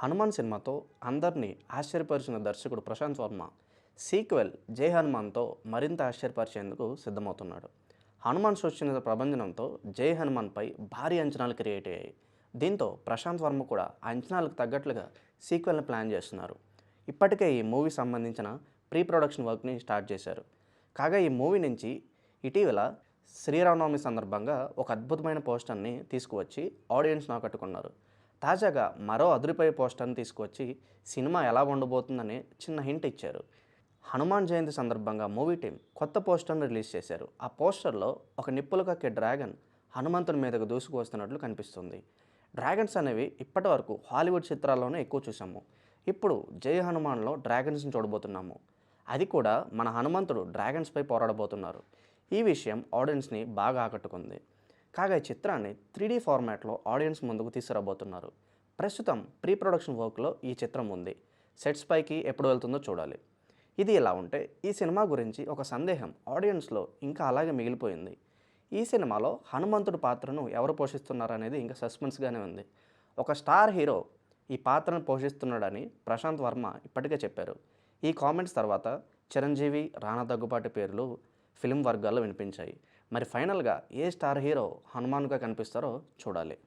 హనుమాన్ సినిమాతో అందరినీ ఆశ్చర్యపరిచిన దర్శకుడు ప్రశాంత్ వర్మ సీక్వెల్ జై హనుమాన్తో మరింత ఆశ్చర్యపరిచేందుకు సిద్ధమవుతున్నాడు. హనుమాన్ సృష్టించిన ప్రభంజనంతో జై హనుమాన్పై భారీ అంచనాలు క్రియేట్ అయ్యాయి. దీంతో ప్రశాంత్ వర్మ కూడా ఆ అంచనాలకు తగ్గట్లుగా సీక్వెల్ని ప్లాన్ చేస్తున్నారు. ఇప్పటికే ఈ మూవీ సంబంధించిన ప్రీ ప్రొడక్షన్ వర్క్ని స్టార్ట్ చేశారు. కాగా ఈ మూవీ నుంచి ఇటీవల శ్రీరామనవమి సందర్భంగా ఒక అద్భుతమైన పోస్టర్ని తీసుకువచ్చి ఆడియన్స్ను ఆకట్టుకున్నారు. తాజాగా మరో అదిరిపోయే పోస్టర్ని తీసుకువచ్చి సినిమా ఎలా ఉండబోతుందని చిన్న హింట్ ఇచ్చారు. హనుమాన్ జయంతి సందర్భంగా మూవీ టీం కొత్త పోస్టర్ని రిలీజ్ చేశారు. ఆ పోస్టర్లో ఒక నిప్పులు కక్కే డ్రాగన్ హనుమంతుని మీదకు దూసుకు వస్తున్నట్లు కనిపిస్తుంది. డ్రాగన్స్ అనేవి ఇప్పటి వరకు హాలీవుడ్ చిత్రాల్లోనే ఎక్కువ చూసాము. ఇప్పుడు జై హనుమాన్లో డ్రాగన్స్ని చూడబోతున్నాము. అది కూడా మన హనుమంతుడు డ్రాగన్స్పై పోరాడబోతున్నారు. ఈ విషయం ఆడియన్స్ని బాగా ఆకట్టుకుంది. కాగా ఈ చిత్రాన్ని 3D ఫార్మాట్లో ఆడియన్స్ ముందుకు తీసుకురాబోతున్నారు. ప్రస్తుతం ప్రీ ప్రొడక్షన్ వర్క్లో ఈ చిత్రం ఉంది. సెట్స్ పైకి ఎప్పుడు వెళ్తుందో చూడాలి. ఇది ఇలా ఉంటే ఈ సినిమా గురించి ఒక సందేహం ఆడియన్స్లో ఇంకా అలాగే మిగిలిపోయింది. ఈ సినిమాలో హనుమంతుడి పాత్రను ఎవరు పోషిస్తున్నారనేది ఇంకా సస్పెన్స్గానే ఉంది. ఒక స్టార్ హీరో ఈ పాత్రను పోషిస్తున్నాడని ప్రశాంత్ వర్మ ఇప్పటికే చెప్పారు. ఈ కామెంట్స్ తర్వాత చిరంజీవి, రానా దగ్గుపాటి పేర్లు ఫిల్మ్ వర్గాల్లో వినిపించాయి. మరి ఫైనల్గా ఏ స్టార్ హీరో హనుమాన్గా కనిపిస్తారో చూడాలి.